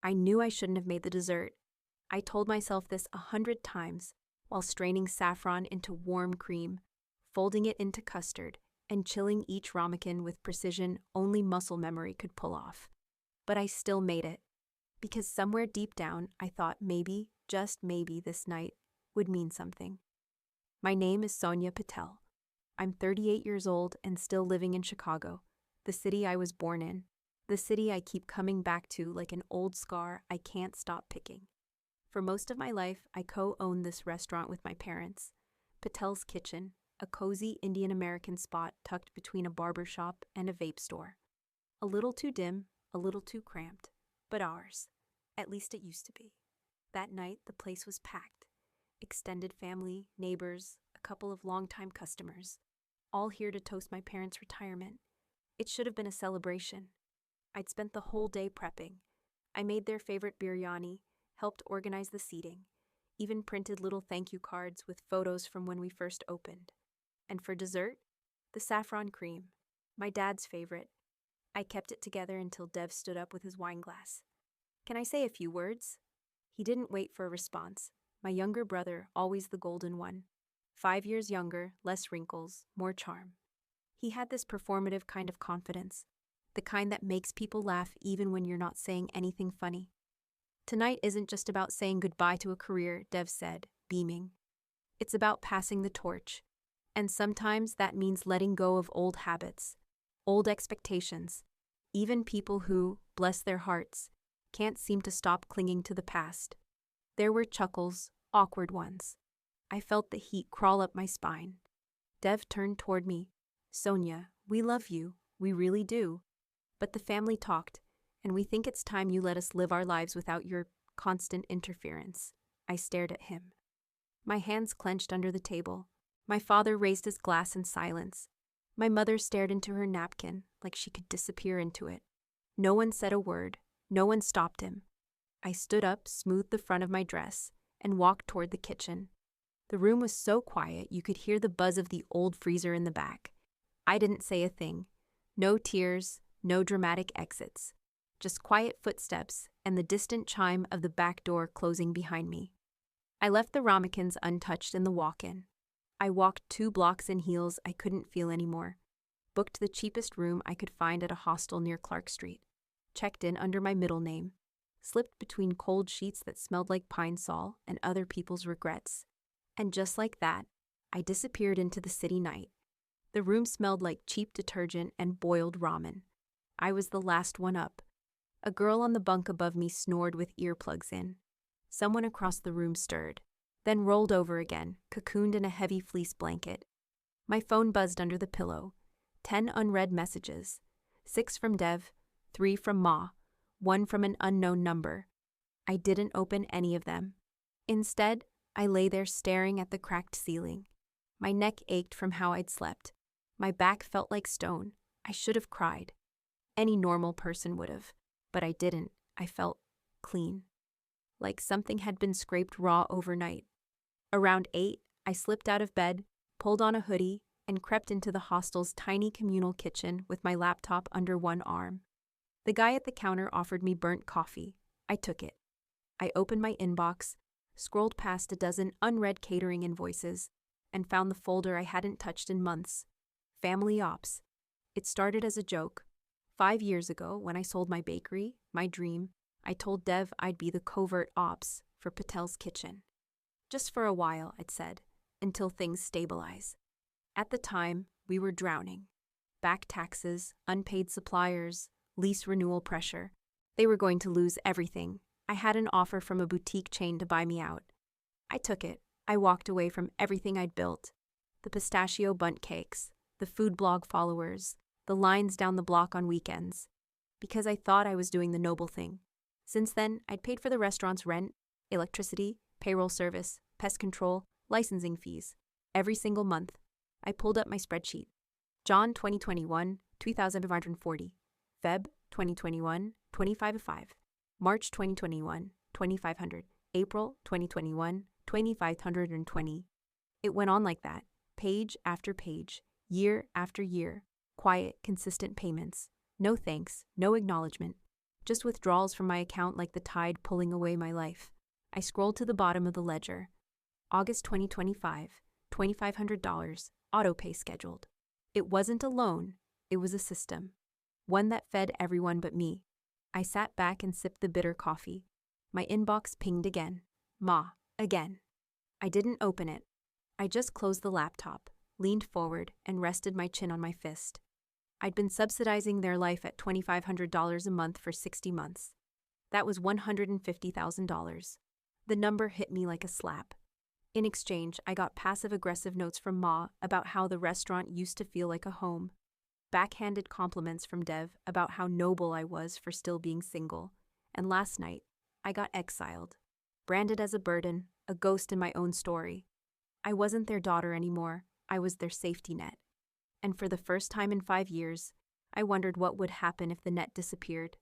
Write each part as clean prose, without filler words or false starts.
I knew I shouldn't have made the dessert. I told myself this 100 times while straining saffron into warm cream, folding it into custard, and chilling each ramekin with precision only muscle memory could pull off. But I still made it, because somewhere deep down I thought maybe, just maybe, this night would mean something. My name is Sonia Patel. I'm 38 years old and still living in Chicago, the city I was born in, the city I keep coming back to like an old scar I can't stop picking. For most of my life, I co-owned this restaurant with my parents, Patel's Kitchen, a cozy Indian-American spot tucked between a barber shop and a vape store. A little too dim, a little too cramped, but ours. At least it used to be. That night, the place was packed. Extended family, neighbors, a couple of longtime customers, all here to toast my parents' retirement. It should have been a celebration. I'd spent the whole day prepping. I made their favorite biryani, helped organize the seating, even printed little thank you cards with photos from when we first opened. And for dessert, the saffron cream, my dad's favorite. I kept it together until Dev stood up with his wine glass. "Can I say a few words?" He didn't wait for a response. My younger brother, always the golden one. 5 years younger, less wrinkles, more charm. He had this performative kind of confidence, the kind that makes people laugh even when you're not saying anything funny. "Tonight isn't just about saying goodbye to a career," Dev said, beaming. "It's about passing the torch. And sometimes that means letting go of old habits, old expectations, even people who, bless their hearts, can't seem to stop clinging to the past." There were chuckles, awkward ones. I felt the heat crawl up my spine. Dev turned toward me. "Sonia, we love you, we really do. But the family talked, and we think it's time you let us live our lives without your constant interference." I stared at him. My hands clenched under the table. My father raised his glass in silence. My mother stared into her napkin like she could disappear into it. No one said a word. No one stopped him. I stood up, smoothed the front of my dress, and walked toward the kitchen. The room was so quiet you could hear the buzz of the old freezer in the back. I didn't say a thing. No tears, no dramatic exits. Just quiet footsteps and the distant chime of the back door closing behind me. I left the ramekins untouched in the walk-in. I walked 2 blocks in heels I couldn't feel anymore. Booked the cheapest room I could find at a hostel near Clark Street. Checked in under my middle name. Slipped between cold sheets that smelled like Pine Sol and other people's regrets. And just like that, I disappeared into the city night. The room smelled like cheap detergent and boiled ramen. I was the last one up. A girl on the bunk above me snored with earplugs in. Someone across the room stirred, then rolled over again, cocooned in a heavy fleece blanket. My phone buzzed under the pillow. 10 unread messages. 6 from Dev, 3 from Ma, 1 from an unknown number. I didn't open any of them. Instead, I lay there staring at the cracked ceiling. My neck ached from how I'd slept. My back felt like stone. I should have cried. Any normal person would have, but I didn't. I felt clean. Like something had been scraped raw overnight. Around 8, I slipped out of bed, pulled on a hoodie, and crept into the hostel's tiny communal kitchen with my laptop under one arm. The guy at the counter offered me burnt coffee. I took it. I opened my inbox, scrolled past a dozen unread catering invoices, and found the folder I hadn't touched in months. Family Ops. It started as a joke. 5 years ago, when I sold my bakery, my dream, I told Dev I'd be the covert ops for Patel's Kitchen. Just for a while, I'd said, until things stabilize. At the time, we were drowning. Back taxes, unpaid suppliers, lease renewal pressure. They were going to lose everything. I had an offer from a boutique chain to buy me out. I took it. I walked away from everything I'd built. The pistachio bundt cakes, the food blog followers, the lines down the block on weekends. Because I thought I was doing the noble thing. Since then, I'd paid for the restaurant's rent, electricity, payroll service, pest control, licensing fees. Every single month. I pulled up my spreadsheet. John 2021, 2,540. Feb 2021, 2505. March 2021, 2500. April 2021, 2520. It went on like that, page after page, year after year. Quiet, consistent payments. No thanks, no acknowledgement. Just withdrawals from my account like the tide pulling away my life. I scrolled to the bottom of the ledger. August 2025, $2,500, autopay scheduled. It wasn't a loan, it was a system. One that fed everyone but me. I sat back and sipped the bitter coffee. My inbox pinged again. Ma, again. I didn't open it. I just closed the laptop, leaned forward, and rested my chin on my fist. I'd been subsidizing their life at $2,500 a month for 60 months. That was $150,000. The number hit me like a slap. In exchange, I got passive-aggressive notes from Ma about how the restaurant used to feel like a home. Backhanded compliments from Dev about how noble I was for still being single. And last night, I got exiled. Branded as a burden, a ghost in my own story. I wasn't their daughter anymore, I was their safety net. And for the first time in 5 years, I wondered what would happen if the net disappeared.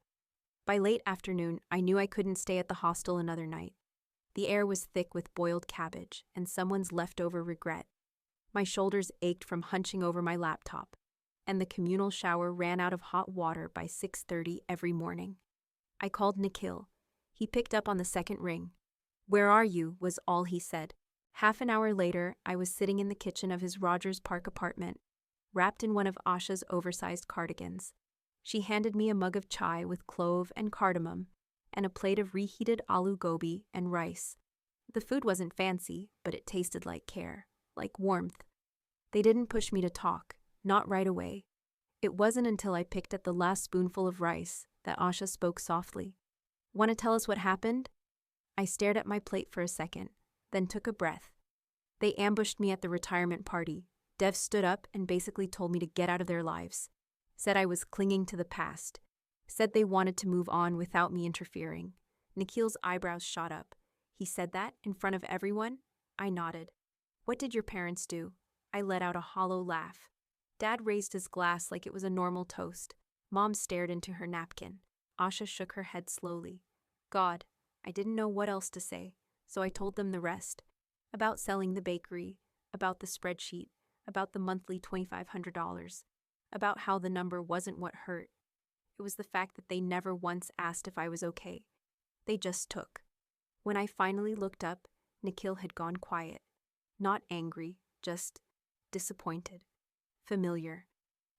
By late afternoon, I knew I couldn't stay at the hostel another night. The air was thick with boiled cabbage and someone's leftover regret. My shoulders ached from hunching over my laptop, and the communal shower ran out of hot water by 6:30 every morning. I called Nikhil. He picked up on the second ring. "Where are you?" was all he said. Half an hour later, I was sitting in the kitchen of his Rogers Park apartment, wrapped in one of Asha's oversized cardigans. She handed me a mug of chai with clove and cardamom, and a plate of reheated aloo gobi and rice. The food wasn't fancy, but it tasted like care, like warmth. They didn't push me to talk, not right away. It wasn't until I picked at the last spoonful of rice that Asha spoke softly. "Want to tell us what happened?" I stared at my plate for a second, then took a breath. They ambushed me at the retirement party. Dev stood up and basically told me to get out of their lives. Said I was clinging to the past. Said they wanted to move on without me interfering. Nikhil's eyebrows shot up. He said that in front of everyone? I nodded. "What did your parents do?" I let out a hollow laugh. Dad raised his glass like it was a normal toast. Mom stared into her napkin. Asha shook her head slowly. God, I didn't know what else to say, so I told them the rest. About selling the bakery, about the spreadsheet, about the monthly $2,500, about how the number wasn't what hurt. It was the fact that they never once asked if I was okay. They just took. When I finally looked up, Nikhil had gone quiet. Not angry, just disappointed. Familiar.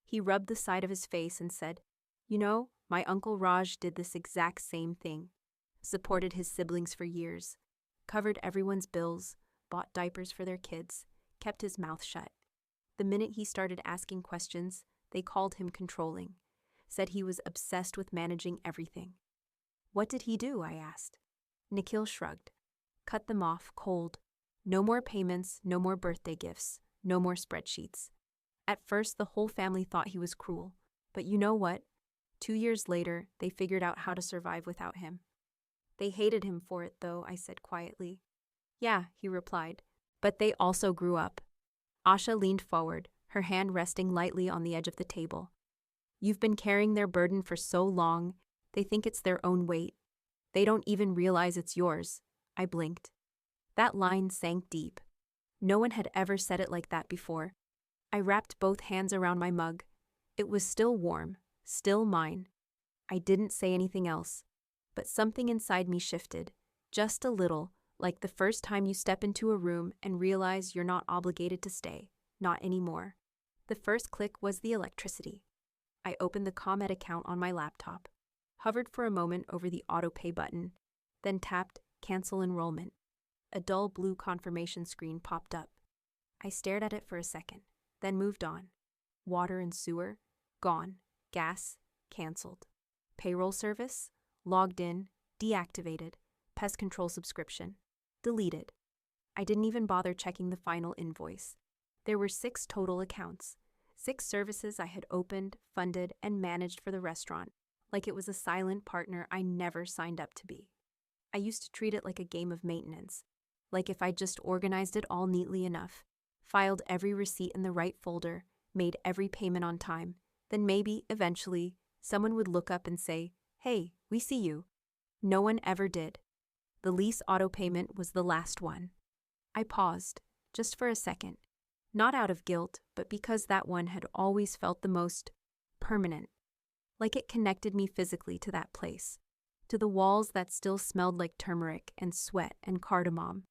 He rubbed the side of his face and said, "You know, my Uncle Raj did this exact same thing. Supported his siblings for years. Covered everyone's bills, bought diapers for their kids, kept his mouth shut. The minute he started asking questions, they called him controlling. Said he was obsessed with managing everything." "What did he do?" I asked. Nikhil shrugged. Cut them off cold. No more payments, no more birthday gifts, no more spreadsheets. At first, the whole family thought he was cruel. But you know what? 2 years later, they figured out how to survive without him. They hated him for it, though, I said quietly. "Yeah," he replied, "but they also grew up." Asha leaned forward, her hand resting lightly on the edge of the table. "You've been carrying their burden for so long, they think it's their own weight. They don't even realize it's yours." I blinked. That line sank deep. No one had ever said it like that before. I wrapped both hands around my mug. It was still warm, still mine. I didn't say anything else, but something inside me shifted, just a little, like the first time you step into a room and realize you're not obligated to stay, not anymore. The first click was the electricity. I opened the ComEd account on my laptop, hovered for a moment over the autopay button, then tapped Cancel Enrollment. A dull blue confirmation screen popped up. I stared at it for a second, then moved on. Water and sewer? Gone. Gas? Cancelled. Payroll service? Logged in, deactivated. Pest control subscription? Deleted. I didn't even bother checking the final invoice. There were 6 total accounts. 6 services I had opened, funded, and managed for the restaurant, like it was a silent partner I never signed up to be. I used to treat it like a game of maintenance, like if I just organized it all neatly enough, filed every receipt in the right folder, made every payment on time, then maybe, eventually, someone would look up and say, "Hey, we see you." No one ever did. The lease auto payment was the last one. I paused, just for a second, not out of guilt, but because that one had always felt the most permanent. like it connected me physically to that place, to the walls that still smelled like turmeric and sweat and cardamom,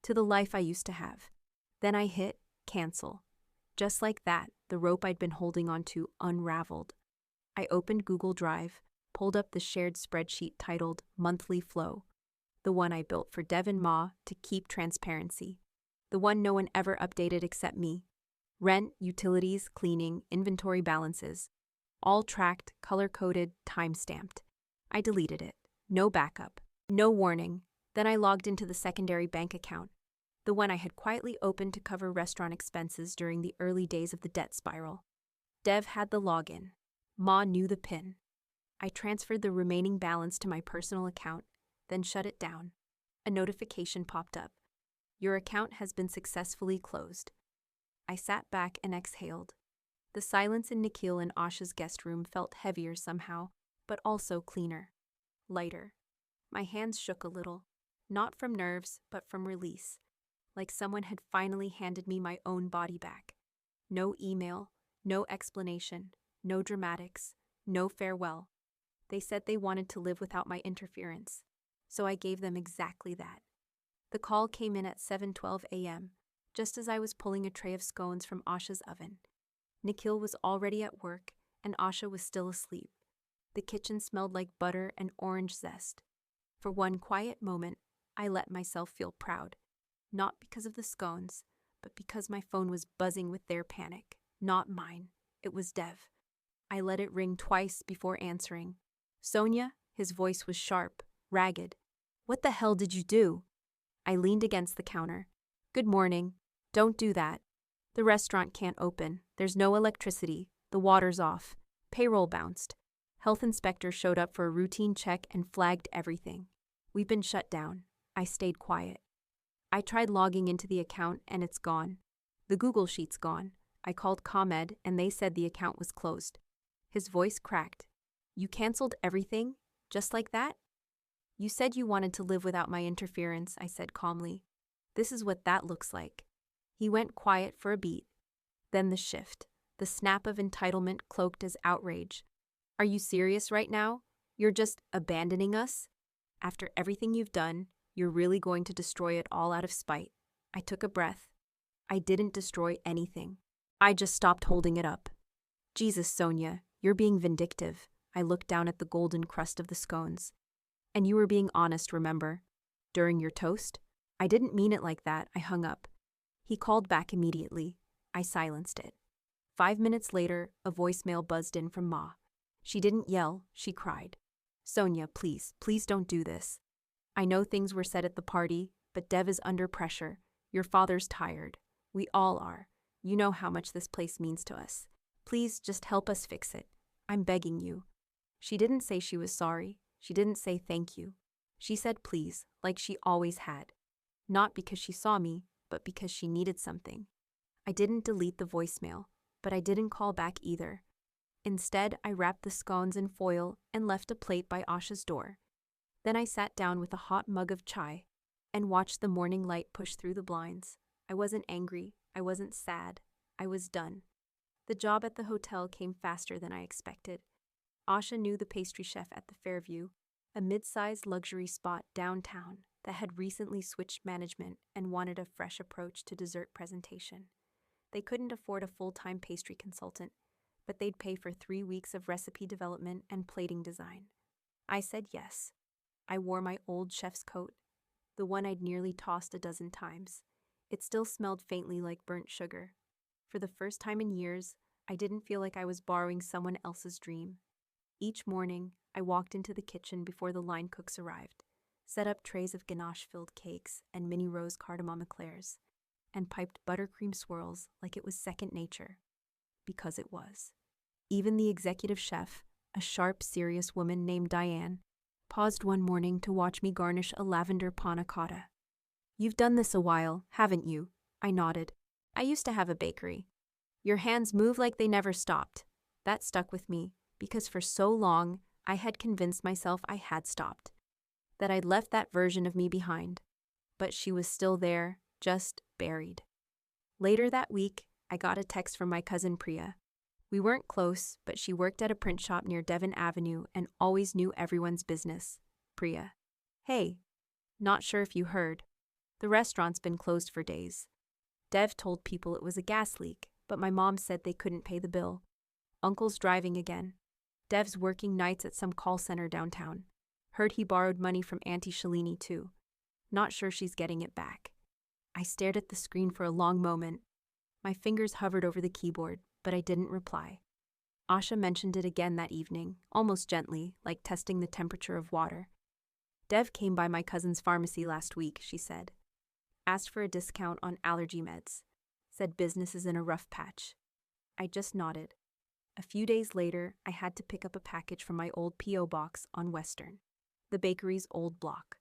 to the life I used to have. Then I hit cancel. Just like that, the rope I'd been holding onto unraveled. I opened Google Drive, pulled up the shared spreadsheet titled Monthly Flow, the one I built for Dev and Ma to keep transparency, the one no one ever updated except me. Rent, utilities, cleaning, inventory balances, all tracked, color-coded, time-stamped. I deleted it. No backup. No warning. Then I logged into the secondary bank account, the one I had quietly opened to cover restaurant expenses during the early days of the debt spiral. Dev had the login. Ma knew the PIN. I transferred the remaining balance to my personal account, then shut it down. A notification popped up. Your account has been successfully closed. I sat back and exhaled. The silence in Nikhil and Asha's guest room felt heavier somehow, but also cleaner. Lighter. My hands shook a little, not from nerves, but from release, like someone had finally handed me my own body back. No email, no explanation, no dramatics, no farewell. They said they wanted to live without my interference, so I gave them exactly that. The call came in at 7:12 a.m., just as I was pulling a tray of scones from Asha's oven. Nikhil was already at work, and Asha was still asleep. The kitchen smelled like butter and orange zest. For one quiet moment, I let myself feel proud, not because of the scones, but because my phone was buzzing with their panic, not mine. It was Dev. I let it ring twice before answering. Sonia? His voice was sharp, ragged. What the hell did you do? I leaned against the counter. Good morning. Don't do that. The restaurant can't open. There's no electricity. The water's off. Payroll bounced. Health inspector showed up for a routine check and flagged everything. We've been shut down. I stayed quiet. I tried logging into the account and it's gone. The Google Sheet's gone. I called ComEd and they said the account was closed. His voice cracked. You canceled everything? Just like that? You said you wanted to live without my interference, I said calmly. This is what that looks like. He went quiet for a beat. Then the shift, the snap of entitlement cloaked as outrage. Are you serious right now? You're just abandoning us? After everything you've done, you're really going to destroy it all out of spite. I took a breath. I didn't destroy anything. I just stopped holding it up. Jesus, Sonia, you're being vindictive. I looked down at the golden crust of the scones. And you were being honest, remember? During your toast? I didn't mean it like that. I hung up. He called back immediately. I silenced it. 5 minutes later, a voicemail buzzed in from Ma. She didn't yell, she cried. Sonia, please don't do this. I know things were said at the party, but Dev is under pressure. Your father's tired. We all are. You know how much this place means to us. Please just help us fix it. I'm begging you. She didn't say she was sorry. She didn't say thank you. She said please, like she always had. Not because she saw me, but because she needed something. I didn't delete the voicemail, but I didn't call back either. Instead, I wrapped the scones in foil and left a plate by Asha's door. Then I sat down with a hot mug of chai and watched the morning light push through the blinds. I wasn't angry. I wasn't sad. I was done. The job at the hotel came faster than I expected. Asha knew the pastry chef at the Fairview, a mid-sized luxury spot downtown that had recently switched management and wanted a fresh approach to dessert presentation. They couldn't afford a full-time pastry consultant, but they'd pay for 3 weeks of recipe development and plating design. I said yes. I wore my old chef's coat, the one I'd nearly tossed a dozen times. It still smelled faintly like burnt sugar. For the first time in years, I didn't feel like I was borrowing someone else's dream. Each morning, I walked into the kitchen before the line cooks arrived, set up trays of ganache-filled cakes and mini rose cardamom eclairs, and piped buttercream swirls like it was second nature. Because it was. Even the executive chef, a sharp, serious woman named Diane, paused one morning to watch me garnish a lavender panna cotta. You've done this a while, haven't you? I nodded. I used to have a bakery. Your hands move like they never stopped. That stuck with me, because for so long, I had convinced myself I had stopped, that I'd left that version of me behind. But she was still there, just buried. Later that week, I got a text from my cousin Priya. We weren't close, but she worked at a print shop near Devon Avenue and always knew everyone's business. Priya. Hey. Not sure if you heard. The restaurant's been closed for days. Dev told people it was a gas leak, but my mom said they couldn't pay the bill. Uncle's driving again. Dev's working nights at some call center downtown. Heard he borrowed money from Auntie Shalini too. Not sure she's getting it back. I stared at the screen for a long moment. My fingers hovered over the keyboard, but I didn't reply. Asha mentioned it again that evening, almost gently, like testing the temperature of water. Dev came by my cousin's pharmacy last week, she said. Asked for a discount on allergy meds. Said business is in a rough patch. I just nodded. A few days later, I had to pick up a package from my old P.O. box on Western, the bakery's old block.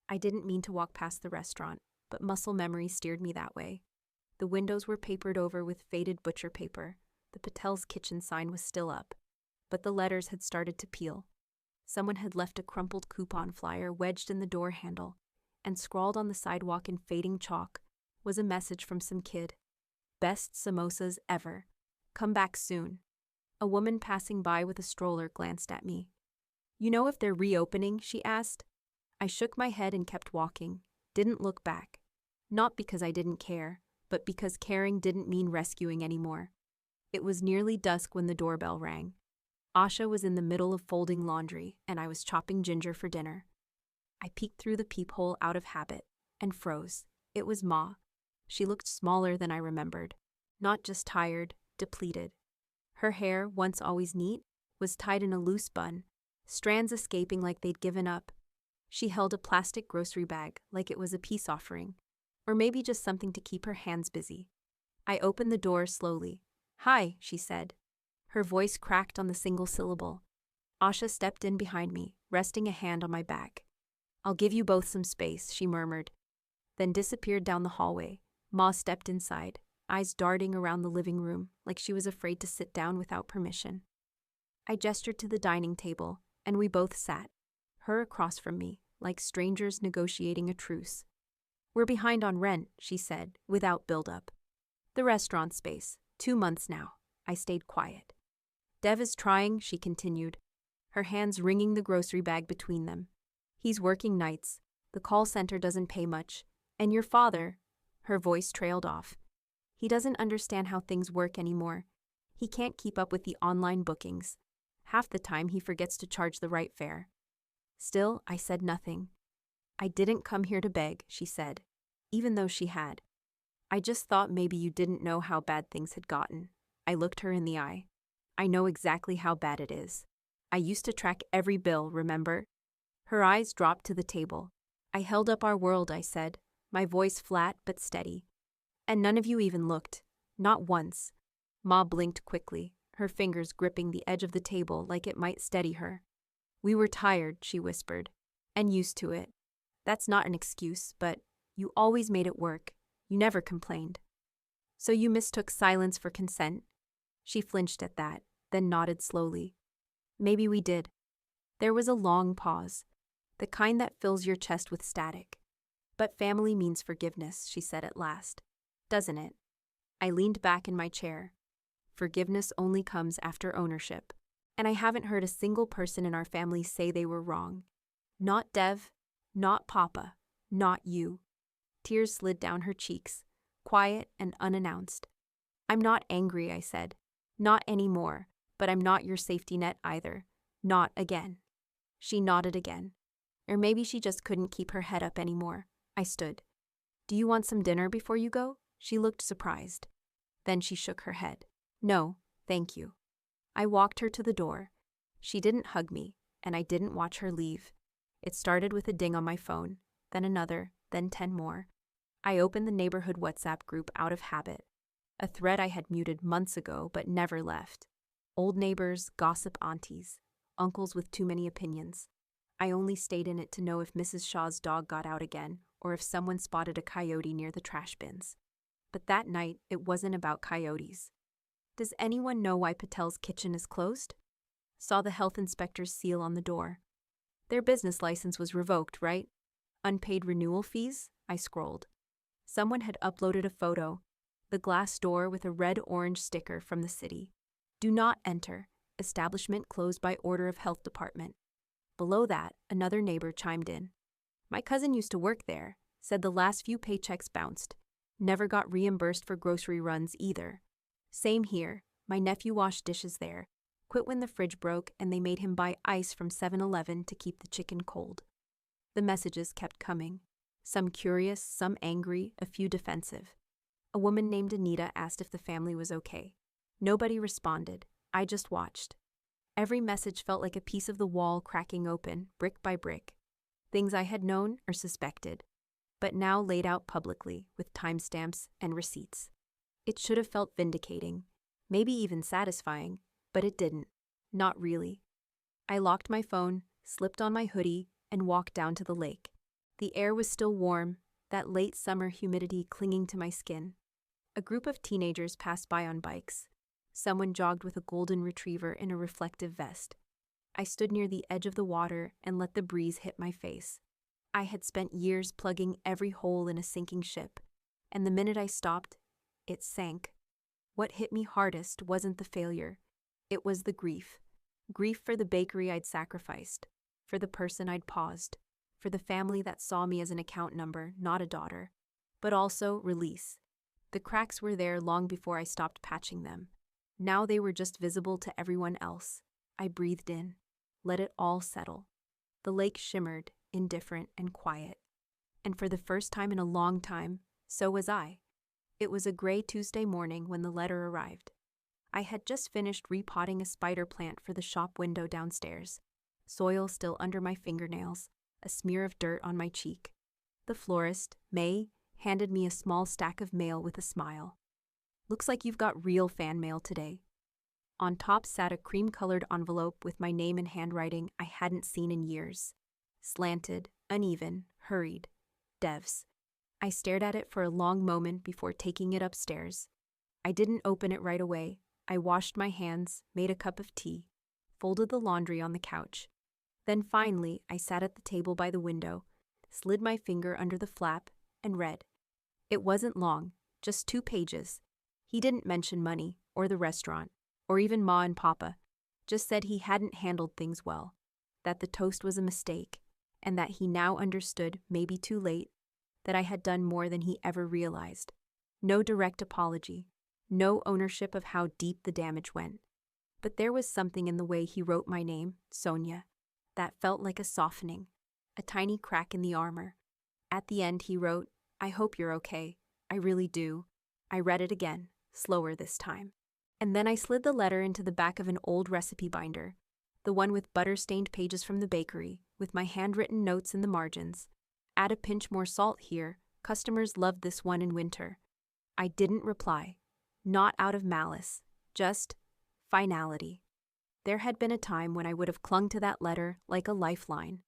I didn't mean to walk past the restaurant, but muscle memory steered me that way. The windows were papered over with faded butcher paper. The Patel's kitchen sign was still up, but the letters had started to peel. Someone had left a crumpled coupon flyer wedged in the door handle, and scrawled on the sidewalk in fading chalk was a message from some kid. Best samosas ever. Come back soon. A woman passing by with a stroller glanced at me. You know if they're reopening? She asked. I shook my head and kept walking, didn't look back. Not because I didn't care, but because caring didn't mean rescuing anymore. It was nearly dusk when the doorbell rang. Asha was in the middle of folding laundry, and I was chopping ginger for dinner. I peeked through the peephole out of habit, and froze. It was Ma. She looked smaller than I remembered. Not just tired, depleted. Her hair, once always neat, was tied in a loose bun, strands escaping like they'd given up. She held a plastic grocery bag like it was a peace offering, or maybe just something to keep her hands busy. I opened the door slowly. Hi, she said. Her voice cracked on the single syllable. Asha stepped in behind me, resting a hand on my back. I'll give you both some space, she murmured, then disappeared down the hallway. Ma stepped inside, eyes darting around the living room like she was afraid to sit down without permission. I gestured to the dining table, and we both sat, her across from me, like strangers negotiating a truce. We're behind on rent, she said, without build-up. The restaurant space, 2 months now. I stayed quiet. Dev is trying, she continued, her hands wringing the grocery bag between them. He's working nights. The call center doesn't pay much. And your father, her voice trailed off. He doesn't understand how things work anymore. He can't keep up with the online bookings. Half the time he forgets to charge the right fare. Still, I said nothing. I didn't come here to beg, she said, even though she had. I just thought maybe you didn't know how bad things had gotten. I looked her in the eye. I know exactly how bad it is. I used to track every bill, remember? Her eyes dropped to the table. I held up our world, I said, my voice flat but steady. And none of you even looked. Not once. Ma blinked quickly, her fingers gripping the edge of the table like it might steady her. We were tired, she whispered, and used to it. That's not an excuse, but you always made it work. You never complained. So you mistook silence for consent? She flinched at that, then nodded slowly. Maybe we did. There was a long pause, the kind that fills your chest with static. But family means forgiveness, she said at last. Doesn't it? I leaned back in my chair. Forgiveness only comes after ownership. And I haven't heard a single person in our family say they were wrong. Not Dev, not Papa, not you. Tears slid down her cheeks, quiet and unannounced. I'm not angry, I said. Not anymore, but I'm not your safety net either. Not again. She nodded again. Or maybe she just couldn't keep her head up anymore. I stood. Do you want some dinner before you go? She looked surprised. Then she shook her head. No, thank you. I walked her to the door. She didn't hug me, and I didn't watch her leave. It started with a ding on my phone, then another, then 10 more. I opened the neighborhood WhatsApp group out of habit, a thread I had muted months ago but never left. Old neighbors, gossip aunties, uncles with too many opinions. I only stayed in it to know if Mrs. Shaw's dog got out again or if someone spotted a coyote near the trash bins. But that night, it wasn't about coyotes. Does anyone know why Patel's kitchen is closed? Saw the health inspector's seal on the door. Their business license was revoked, right? Unpaid renewal fees? I scrolled. Someone had uploaded a photo, the glass door with a red-orange sticker from the city. Do not enter. Establishment closed by order of health department. Below that, another neighbor chimed in. My cousin used to work there, said the last few paychecks bounced. Never got reimbursed for grocery runs either. Same here. My nephew washed dishes there. Quit when the fridge broke and they made him buy ice from 7-Eleven to keep the chicken cold. The messages kept coming. Some curious, some angry, a few defensive. A woman named Anita asked if the family was okay. Nobody responded. I just watched. Every message felt like a piece of the wall cracking open, brick by brick. Things I had known or suspected, but now laid out publicly with timestamps and receipts. It should have felt vindicating, maybe even satisfying, but it didn't. Not really. I locked my phone, slipped on my hoodie, and walked down to the lake. The air was still warm, that late summer humidity clinging to my skin. A group of teenagers passed by on bikes. Someone jogged with a golden retriever in a reflective vest. I stood near the edge of the water and let the breeze hit my face. I had spent years plugging every hole in a sinking ship, and the minute I stopped, it sank. What hit me hardest wasn't the failure. It was the grief. Grief for the bakery I'd sacrificed, for the person I'd paused, for the family that saw me as an account number, not a daughter. But also release. The cracks were there long before I stopped patching them. Now they were just visible to everyone else. I breathed in, let it all settle. The lake shimmered, indifferent and quiet. And for the first time in a long time, so was I. It was a gray Tuesday morning when the letter arrived. I had just finished repotting a spider plant for the shop window downstairs. Soil still under my fingernails, a smear of dirt on my cheek. The florist, May, handed me a small stack of mail with a smile. Looks like you've got real fan mail today. On top sat a cream-colored envelope with my name in handwriting I hadn't seen in years. Slanted, uneven, hurried. Devs. I stared at it for a long moment before taking it upstairs. I didn't open it right away. I washed my hands, made a cup of tea, folded the laundry on the couch. Then finally, I sat at the table by the window, slid my finger under the flap, and read. It wasn't long, just 2 pages. He didn't mention money, or the restaurant, or even Ma and Papa, just said he hadn't handled things well, that the toast was a mistake, and that he now understood, maybe too late, that I had done more than he ever realized. No direct apology, no ownership of how deep the damage went. But there was something in the way he wrote my name, Sonia, that felt like a softening, a tiny crack in the armor. At the end he wrote, I hope you're okay. I really do. I read it again, slower this time. And then I slid the letter into the back of an old recipe binder, the one with butter-stained pages from the bakery, with my handwritten notes in the margins. Add a pinch more salt here. Customers loved this one in winter. I didn't reply. Not out of malice, just finality. There had been a time when I would have clung to that letter like a lifeline,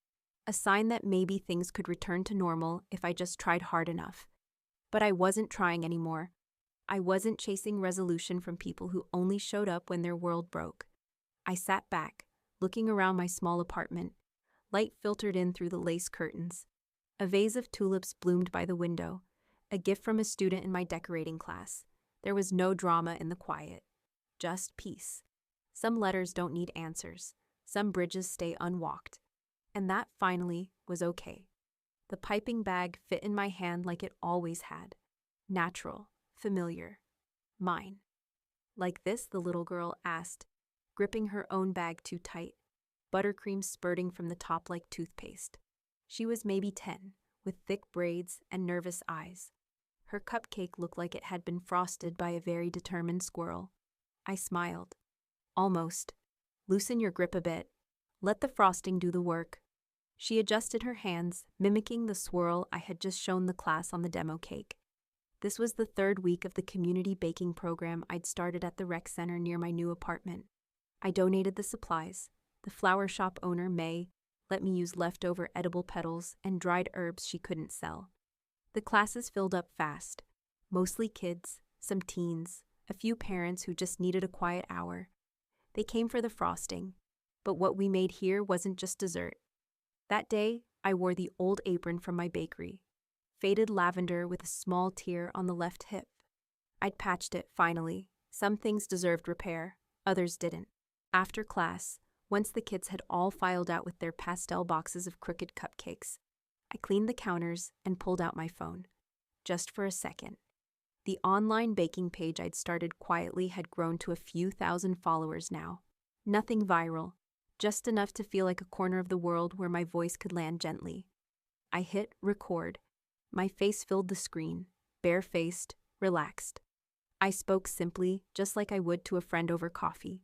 a sign that maybe things could return to normal if I just tried hard enough. But I wasn't trying anymore. I wasn't chasing resolution from people who only showed up when their world broke. I sat back, looking around my small apartment. Light filtered in through the lace curtains. A vase of tulips bloomed by the window, a gift from a student in my decorating class. There was no drama in the quiet, just peace. Some letters don't need answers. Some bridges stay unwalked. And that finally was okay. The piping bag fit in my hand like it always had. Natural, familiar, mine. Like this, the little girl asked, gripping her own bag too tight, buttercream spurting from the top like toothpaste. She was maybe 10, with thick braids and nervous eyes. Her cupcake looked like it had been frosted by a very determined squirrel. I smiled. Almost. Loosen your grip a bit. Let the frosting do the work. She adjusted her hands, mimicking the swirl I had just shown the class on the demo cake. This was the 3rd week of the community baking program I'd started at the rec center near my new apartment. I donated the supplies. The flower shop owner, May, let me use leftover edible petals and dried herbs she couldn't sell. The classes filled up fast. Mostly kids, some teens, a few parents who just needed a quiet hour. They came for the frosting, but what we made here wasn't just dessert. That day, I wore the old apron from my bakery, faded lavender with a small tear on the left hip. I'd patched it, finally. Some things deserved repair, Others didn't. After class, once the kids had all filed out with their pastel boxes of crooked cupcakes, I cleaned the counters and pulled out my phone. Just for a second. The online baking page I'd started quietly had grown to a few thousand followers now. Nothing viral, just enough to feel like a corner of the world where my voice could land gently. I hit record. My face filled the screen, bare-faced, relaxed. I spoke simply, just like I would to a friend over coffee.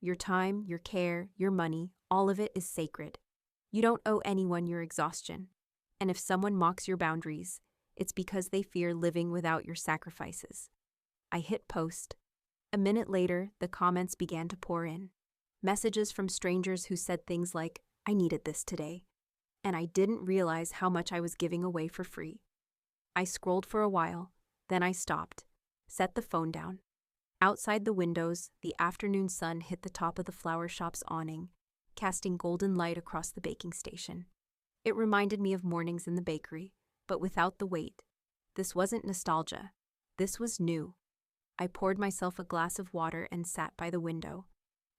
Your time, your care, your money, all of it is sacred. You don't owe anyone your exhaustion. And if someone mocks your boundaries, it's because they fear living without your sacrifices. I hit post. A minute later, the comments began to pour in. Messages from strangers who said things like, "I needed this today." And I didn't realize how much I was giving away for free. I scrolled for a while, then I stopped, set the phone down. Outside the windows, the afternoon sun hit the top of the flower shop's awning, casting golden light across the baking station. It reminded me of mornings in the bakery, but without the wait. This wasn't nostalgia. This was new. I poured myself a glass of water and sat by the window.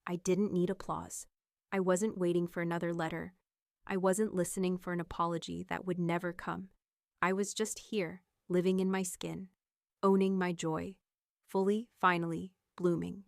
I didn't need applause. I wasn't waiting for another letter. I wasn't listening for an apology that would never come. I was just here, living in my skin, owning my joy, fully, finally, blooming.